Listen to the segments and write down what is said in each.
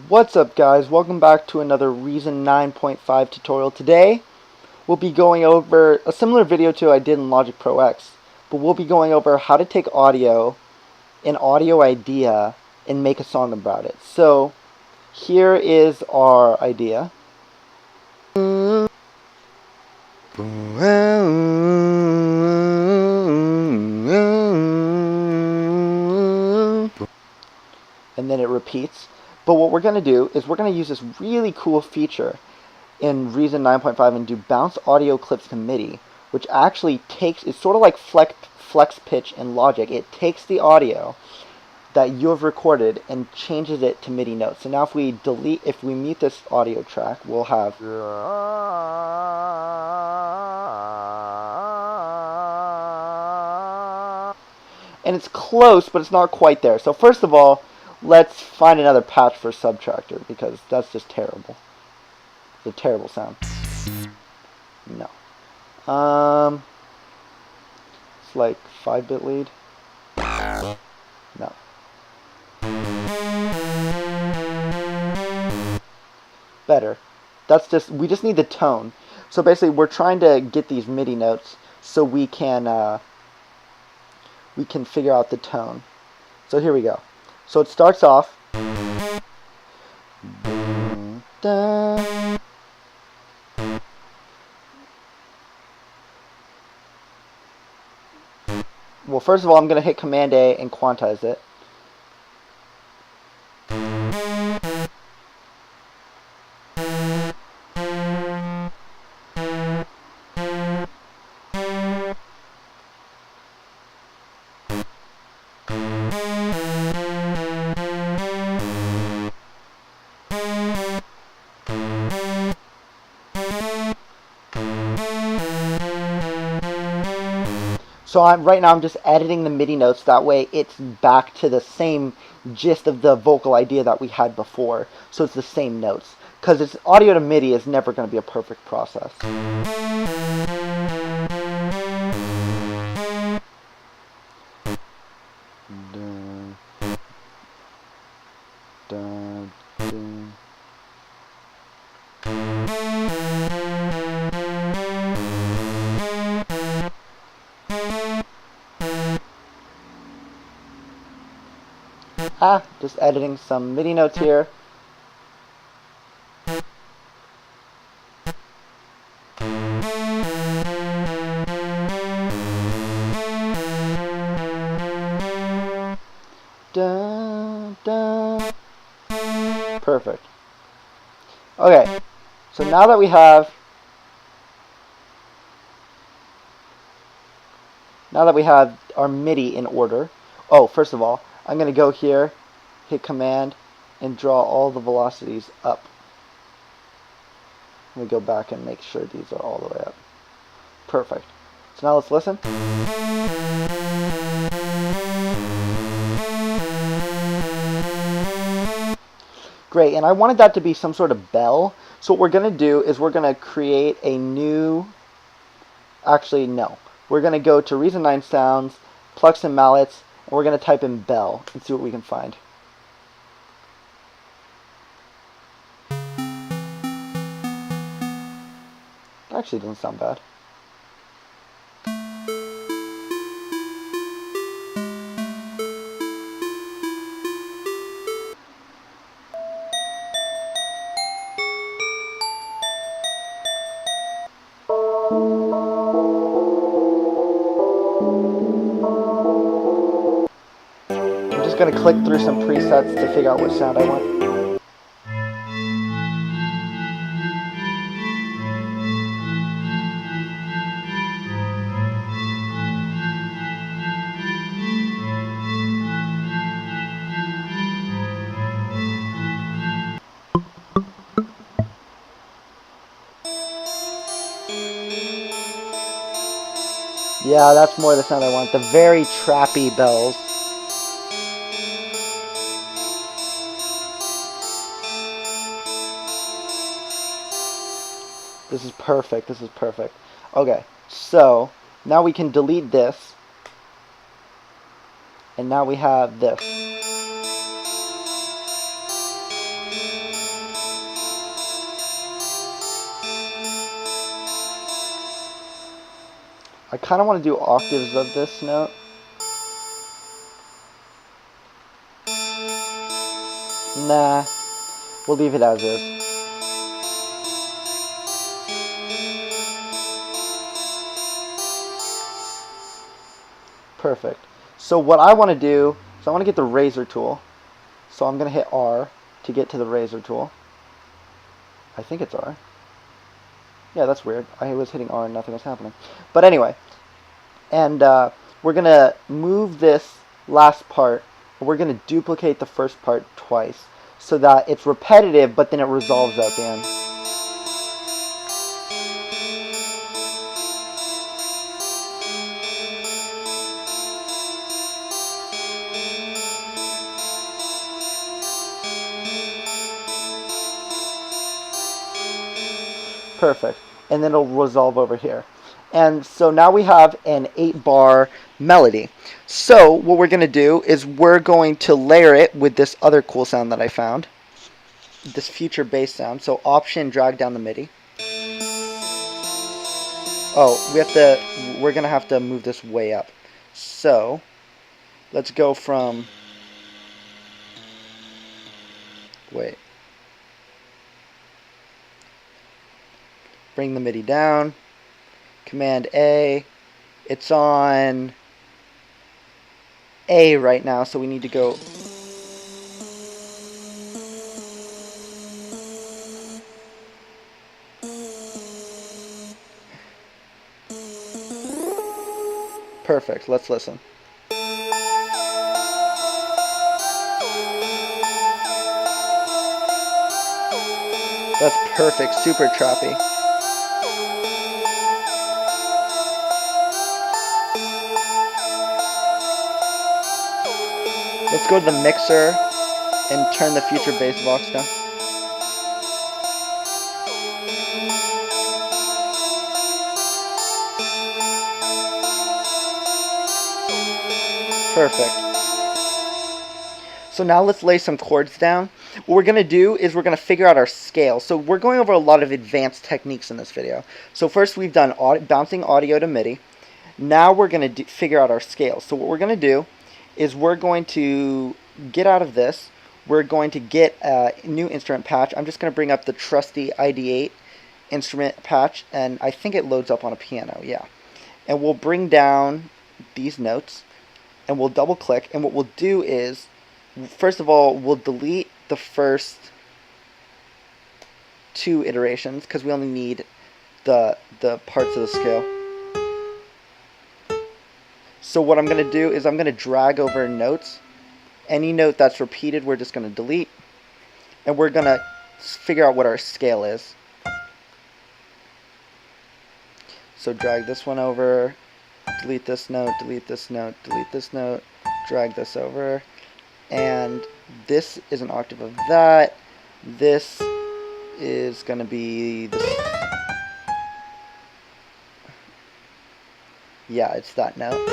What's up, guys? Welcome back to another Reason 9.5 tutorial. Today we'll be going over a similar video to I did in Logic Pro X, but we'll be going over how to take an audio idea, and make a song about it. So here is our idea. And then it repeats. But what we're going to do is we're going to use this really cool feature in Reason 9.5 and do bounce audio clips to MIDI, which actually it's sort of like flex pitch in Logic. It takes the audio that you have recorded and changes it to MIDI notes. So now if we mute this audio track, we'll have and it's close, but it's not quite there. So first of all, let's find another patch for Subtractor, because that's just terrible. It's a terrible sound. No. It's like 5-bit lead. No. Better. We just need the tone. So basically we're trying to get these MIDI notes so we can figure out the tone. So here we go. So it starts off. Well, first of all, I'm going to hit Command A and quantize it. So right now I'm just editing the MIDI notes, that way it's back to the same gist of the vocal idea that we had before. So it's the same notes. Because it's audio to MIDI is never going to be a perfect process. Just editing some MIDI notes here. Dun, dun. Perfect. Okay, so now that we have our MIDI in order. Oh, first of all, I'm going to go here, hit Command, and draw all the velocities up. Let me go back and make sure these are all the way up. Perfect. So now let's listen. Great, and I wanted that to be some sort of bell. So what we're going to do is we're going to create a new... Actually, no. We're going to go to Reason 9 Sounds, Plucks and Mallets, and we're going to type in bell and see what we can find. Actually, doesn't sound bad. I'm just going to click through some presets to figure out what sound I want. Yeah, that's more the sound I want. The very trappy bells. This is perfect. This is perfect. Okay, so now we can delete this. And now we have this. I kind of want to do octaves of this note. Nah, we'll leave it as is. Perfect. So what I want to do is I want to get the razor tool. So I'm going to hit R to get to the razor tool. I think it's R. Yeah, that's weird. I was hitting R and nothing was happening. But anyway, and we're going to move this last part. We're going to duplicate the first part twice so that it's repetitive, but then it resolves at the end. Perfect. And then it'll resolve over here. And so now we have an 8-bar melody. So what we're going to do is we're going to layer it with this other cool sound that I found. This future bass sound. So Option, drag down the MIDI. Oh, we're going to have to move this way up. So let's go from, wait. Bring the MIDI down. Command A. It's on A right now, so we need to go. Perfect. Let's listen. That's perfect. Super trappy. Let's go to the mixer and turn the future bass box down. Perfect. So now let's lay some chords down. What we're going to do is we're going to figure out our scale. So we're going over a lot of advanced techniques in this video. So first we've done bouncing audio to MIDI. Now we're going to figure out our scale. So what we're going to do is we're going to get out of this. We're going to get a new instrument patch. I'm just going to bring up the trusty ID8 instrument patch, and I think it loads up on a piano, yeah. And we'll bring down these notes, and we'll double click, and what we'll do is, first of all, we'll delete the first 2 iterations, because we only need the parts of the scale. So what I'm going to do is I'm going to drag over notes. Any note that's repeated, we're just going to delete. And we're going to figure out what our scale is. So drag this one over, delete this note, delete this note, delete this note, drag this over. And this is an octave of that. This is going to be this. Yeah, it's that note.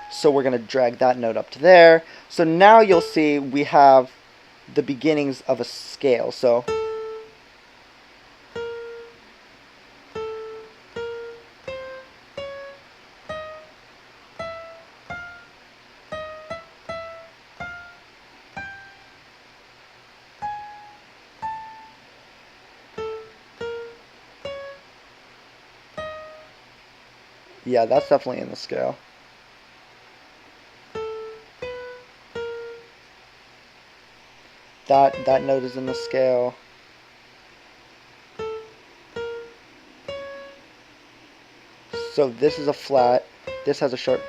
So we're going to drag that note up to there. So now you'll see we have the beginnings of a scale. So yeah, that's definitely in the scale. That note is in the scale. So this is a flat. This has a sharp.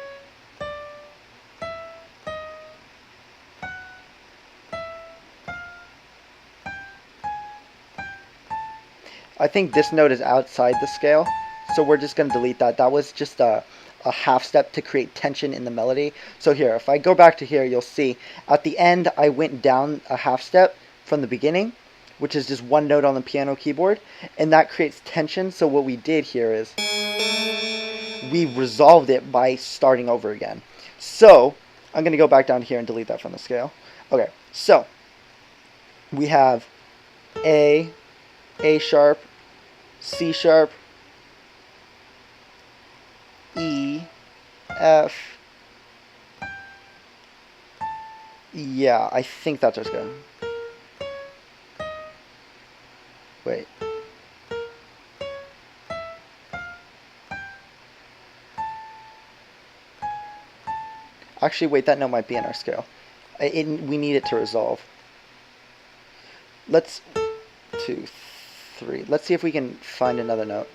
I think this note is outside the scale, so we're just going to delete that. That was just a half step to create tension in the melody. So here, if I go back to here, you'll see at the end I went down a half step from the beginning, which is just one note on the piano keyboard, and that creates tension. So what we did here is we resolved it by starting over again. So I'm going to go back down here and delete that from the scale. Okay, so we have A sharp, C sharp, E, F. Yeah, I think that's our scale. Wait. Actually, wait, that note might be in our scale. We need it to resolve. Let's... 2, 3. Let's see if we can find another note.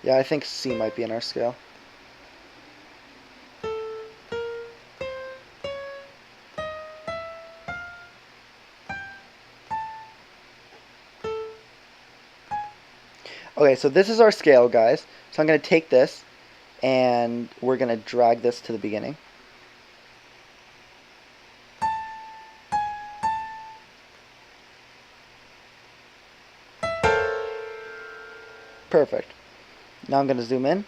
Yeah, I think C might be in our scale. Okay, so this is our scale, guys. So I'm going to take this, and we're going to drag this to the beginning. Perfect. Now I'm going to zoom in.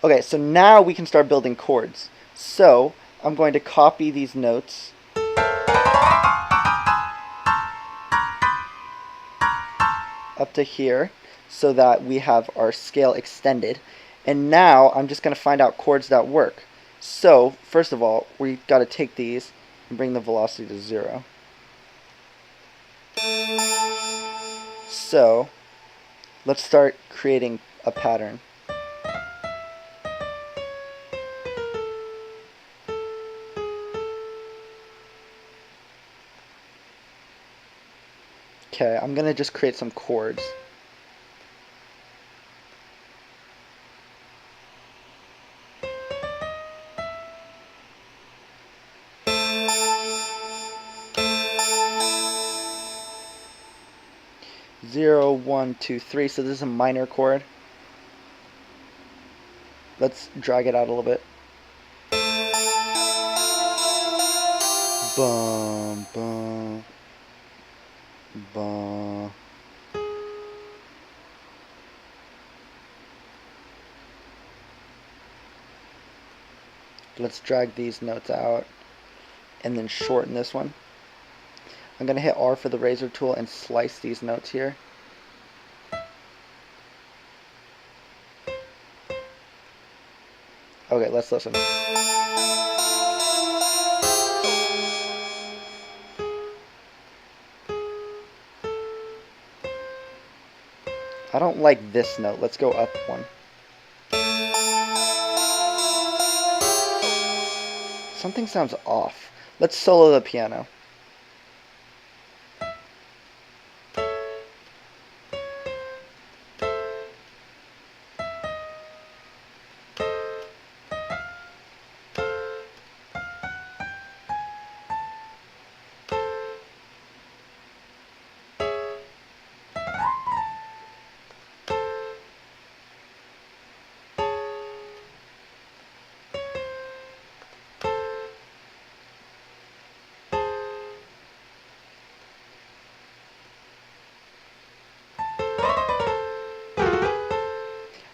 Okay, so now we can start building chords. So I'm going to copy these notes up to here so that we have our scale extended. And now I'm just going to find out chords that work. So first of all, we've got to take these and bring the velocity to 0. So let's start creating a pattern. Okay, I'm going to just create some chords. Zero, 1, 2, 3. So this is a minor chord. Let's drag it out a little bit. Bum, bum, bum. Let's drag these notes out and then shorten this one. I'm going to hit R for the razor tool and slice these notes here. Okay, let's listen. I don't like this note. Let's go up one. Something sounds off. Let's solo the piano.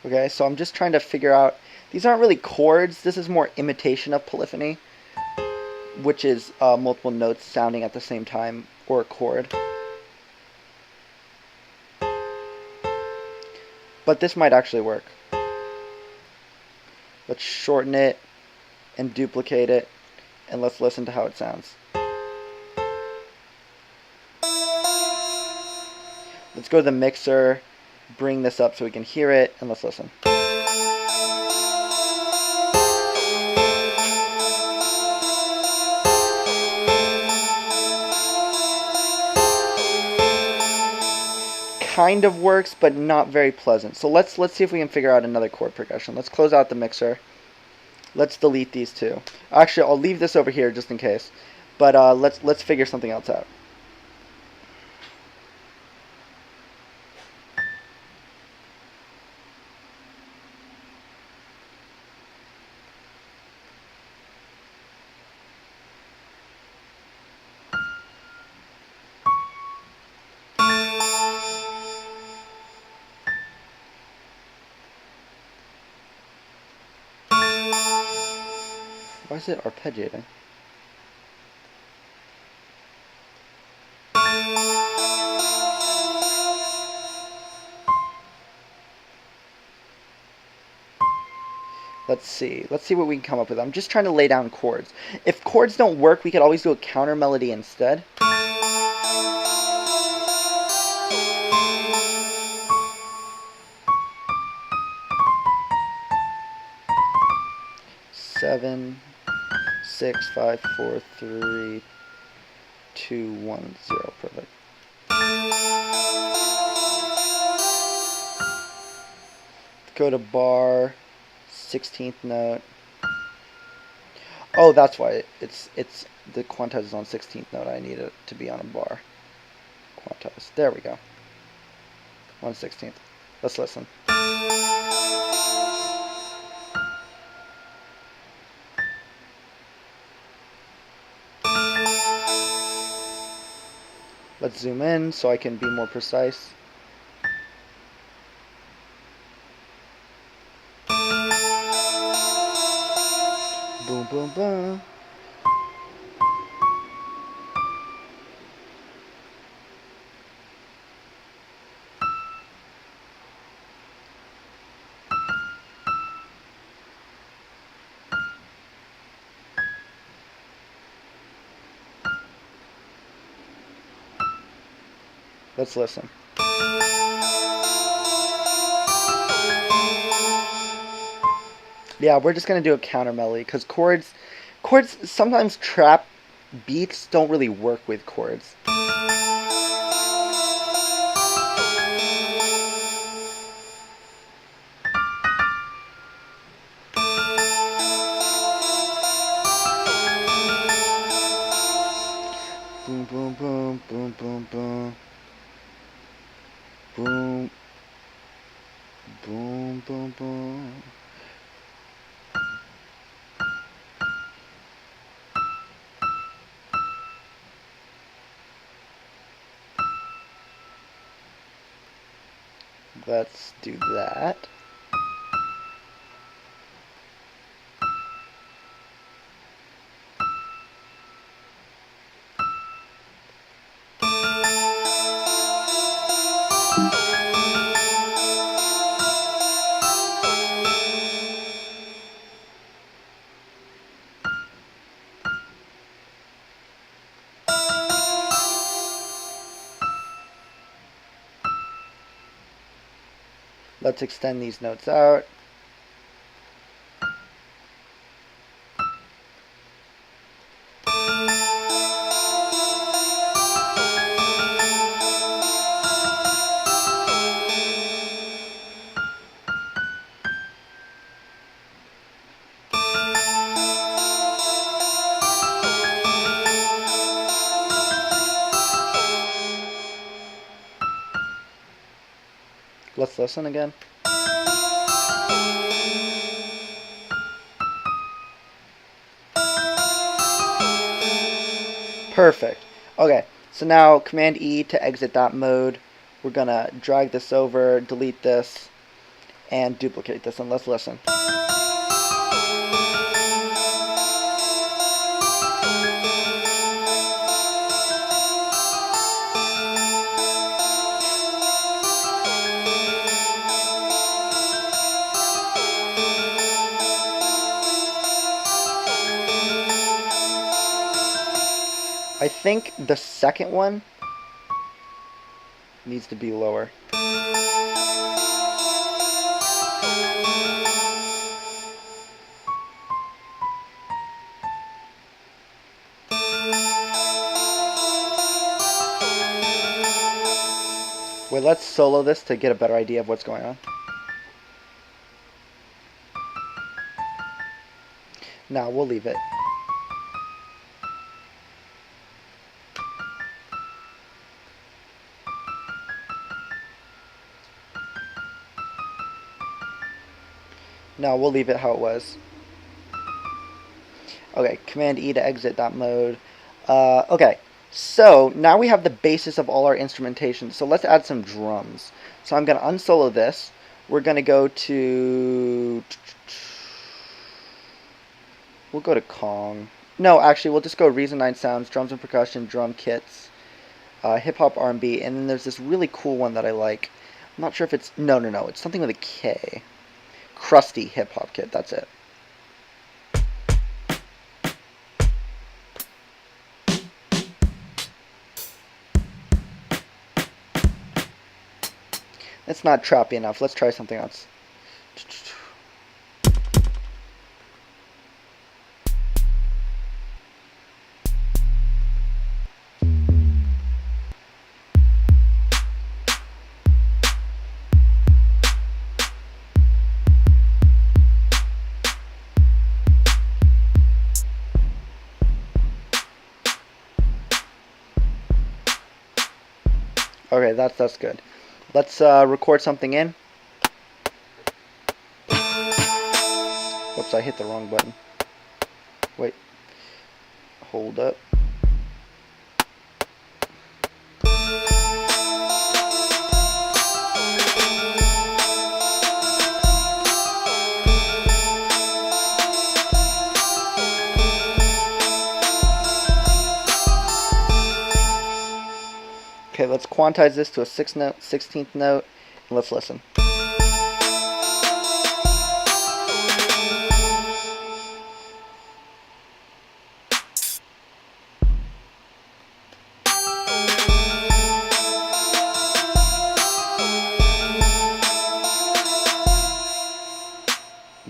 Okay, so I'm just trying to figure out, these aren't really chords, this is more imitation of polyphony, which is multiple notes sounding at the same time, or a chord. But this might actually work. Let's shorten it and duplicate it, and let's listen to how it sounds. Let's go to the mixer, bring this up so we can hear it, and let's listen. Kind of works, but not very pleasant. So let's see if we can figure out another chord progression. Let's close out the mixer. Let's delete these two. Actually, I'll leave this over here just in case. But let's figure something else out. Why is it arpeggiating? Let's see what we can come up with. I'm just trying to lay down chords. If chords don't work, we could always do a counter melody instead. Seven, 6, 5, 4, 3, 2, 1, 0. Perfect. Go to bar, 16th note. Oh, that's why it's the quantize is on 16th note. I need it to be on a bar. Quantize. There we go. 1/16. Let's listen. Let's zoom in so I can be more precise. Boom, boom, boom. Let's listen. Yeah, we're just gonna do a counter melody because chords sometimes trap beats don't really work with chords. Boom, boom, boom, boom, boom, boom. Boom, boom, boom, boom. Let's do that. Let's extend these notes out. Let's listen again. Perfect. Okay, so now Command E to exit that mode. We're gonna drag this over, delete this, and duplicate this, and let's listen. I think the second one needs to be lower. Wait, let's solo this to get a better idea of what's going on. Now we'll leave it. Now we'll leave it how it was. Okay, Command E to exit that mode. Okay, so now we have the basis of all our instrumentation. So let's add some drums. So I'm going to unsolo this. We're going to go to... We'll go to Kong. No, actually, we'll just go Reason 9 Sounds, Drums and Percussion, Drum Kits, Hip Hop R&B, and then there's this really cool one that I like. I'm not sure if it's... No, it's something with a K. Krusty Hip Hop Kit, that's it. It's not trappy enough. Let's try something else. Okay, that's good. Let's record something in. Whoops, I hit the wrong button. Wait. Hold up. Okay, let's quantize this to a 16th note, and let's listen.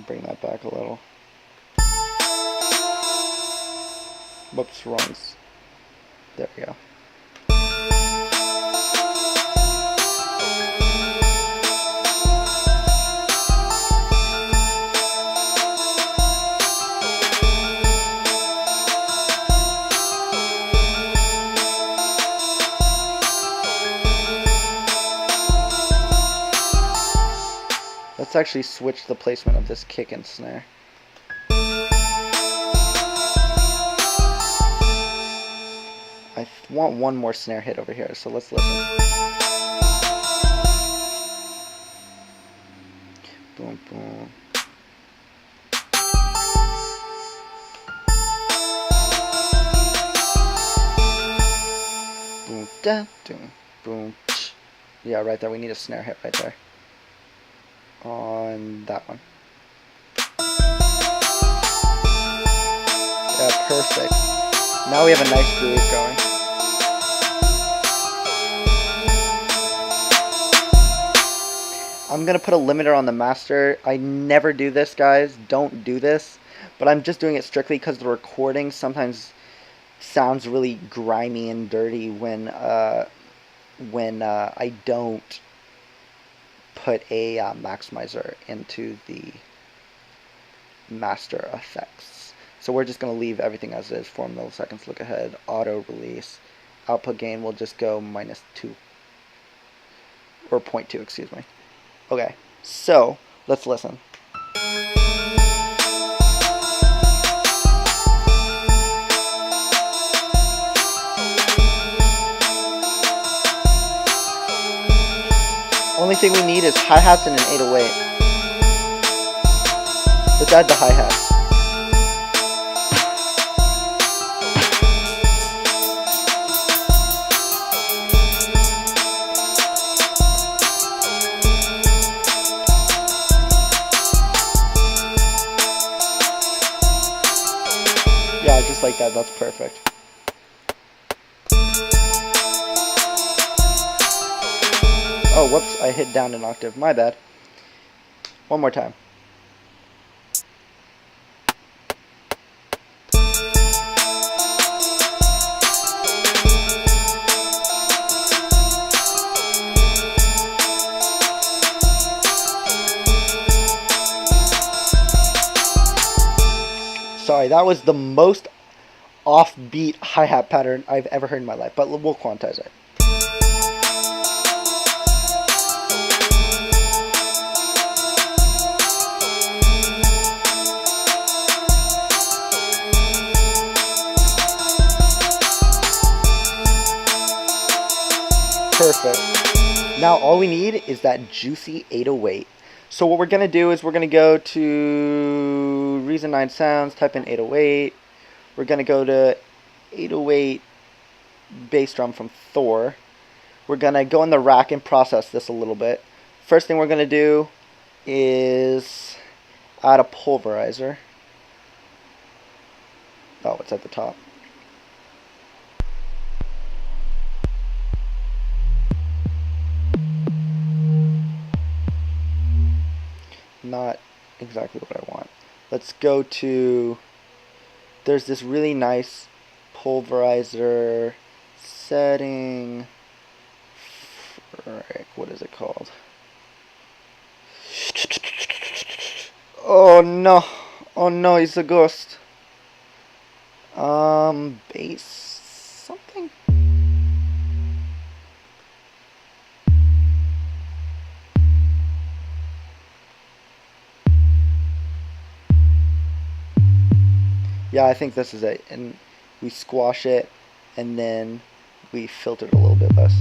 Bring that back a little. Whoops, wrong. There we go. Let's actually switch the placement of this kick and snare. I want one more snare hit over here, so let's listen. Boom, boom. Boom, da, boom, boom. Yeah, right there. We need a snare hit right there. On that one. Yeah, perfect. Now we have a nice groove going. I'm gonna put a limiter on the master. I never do this, guys. Don't do this. But I'm just doing it strictly because the recording sometimes sounds really grimy and dirty when I don't put a maximizer into the master effects. So we're just going to leave everything as is. 4 milliseconds look ahead, auto release. Output gain will just go -2. Or 0.2, excuse me. Okay, so let's listen. Only thing we need is hi-hats and an 808. Let's add the hi-hats. Yeah, just like that. That's perfect. Oh, whoops, I hit down an octave. My bad. One more time. Sorry, that was the most offbeat hi-hat pattern I've ever heard in my life, but we'll quantize it. Perfect. Now all we need is that juicy 808. So what we're going to do is we're going to go to Reason 9 Sounds, type in 808. We're going to go to 808 bass drum from Thor. We're going to go in the rack and process this a little bit. First thing we're going to do is add a pulverizer. Oh, it's at the top. exactly what I want. Let's go to, there's this really nice pulverizer setting. Frick, what is it called? Oh no. Oh no, he's a ghost. Bass something? Yeah, I think this is it. And we squash it, and then we filter it a little bit less.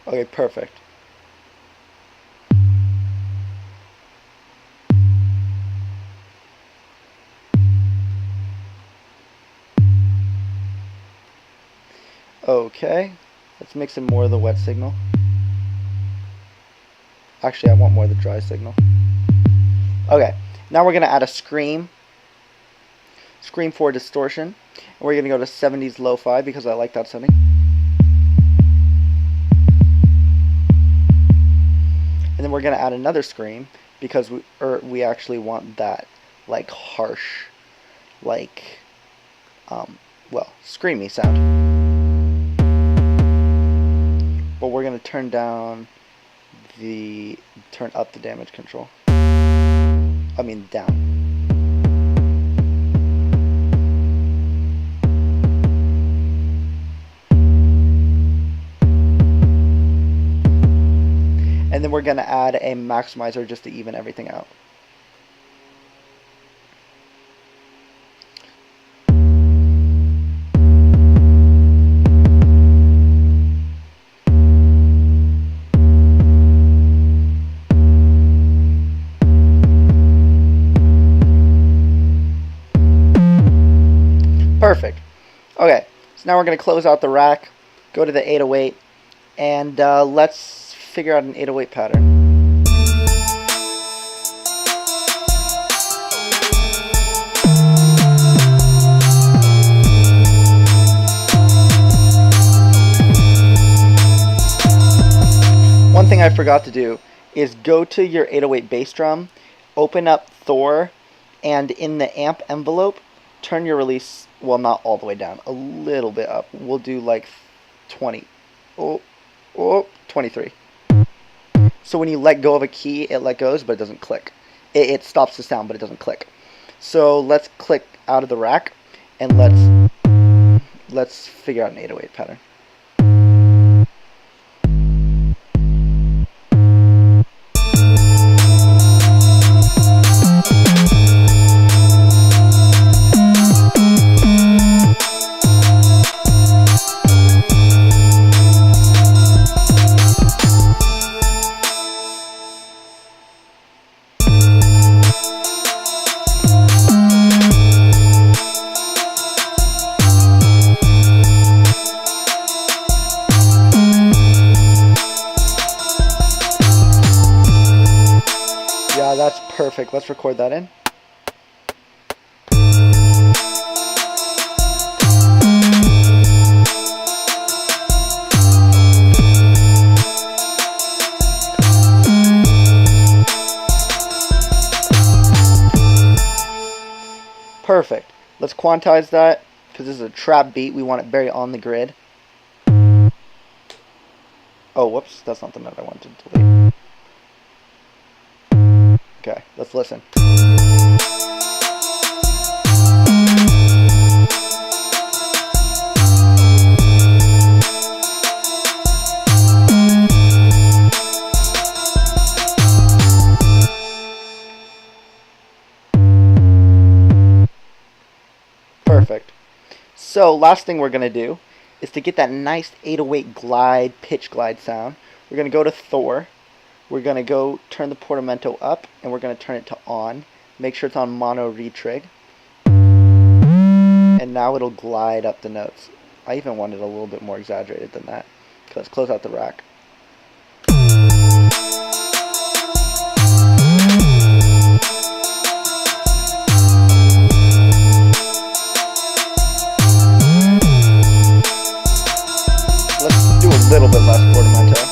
Okay, perfect. Okay, let's mix in more of the wet signal. Actually, I want more of the dry signal. Okay, now we're going to add a scream. Scream for distortion. And we're going to go to 70s lo-fi because I like that setting. And then we're going to add another scream because we actually want that like harsh, like, well, screamy sound. But we're going to turn up the damage control. I mean down. And then we're going to add a maximizer just to even everything out. Perfect. Okay, so now we're going to close out the rack, go to the 808, and let's figure out an 808 pattern. One thing I forgot to do is go to your 808 bass drum, open up Thor, and in the amp envelope, turn your release, well, not all the way down, a little bit up. We'll do like 20. 23. So when you let go of a key, it let goes, but it doesn't click. It stops the sound, but it doesn't click. So let's click out of the rack, and let's figure out an 808 pattern. Yeah, that's perfect. Let's record that in. Perfect. Let's quantize that because this is a trap beat. We want it very on the grid. Oh, whoops. That's not the note I wanted to delete. Okay, let's listen. Perfect. So last thing we're going to do is to get that nice 808 glide, pitch glide sound. We're going to go to Thor. We're going to go turn the portamento up, and we're going to turn it to on. Make sure it's on mono retrig. And and now it'll glide up the notes. I even wanted a little bit more exaggerated than that. Okay, let's close out the rack. Let's do a little bit less portamento.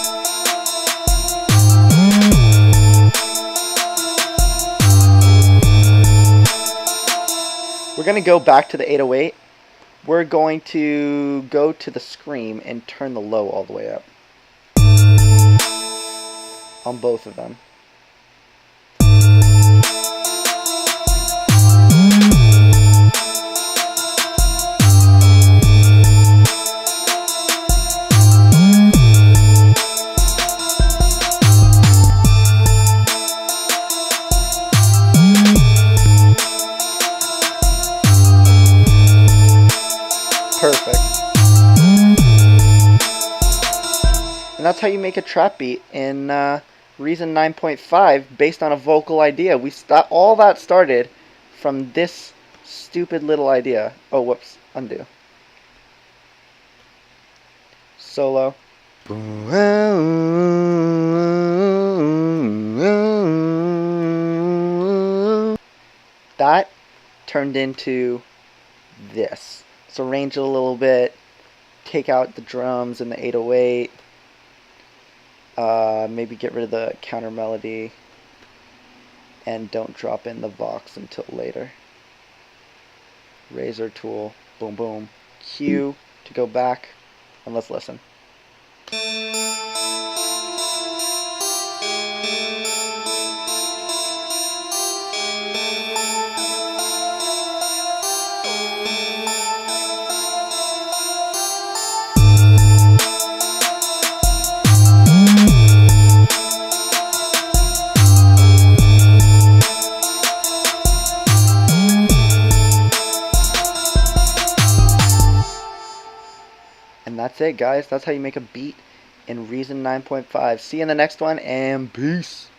We're going to go back to the 808. We're going to go to the scream and turn the low all the way up on both of them. Perfect. And that's how you make a trap beat in Reason 9.5 based on a vocal idea. All that started from this stupid little idea. Oh, whoops. Undo. Solo. That turned into this. So arrange it a little bit, take out the drums and the 808, maybe get rid of the counter melody, and don't drop in the Vox until later. Razor tool, boom boom, Q to go back, and let's listen. And that's it, guys. That's how you make a beat in Reason 9.5. See you in the next one, and peace.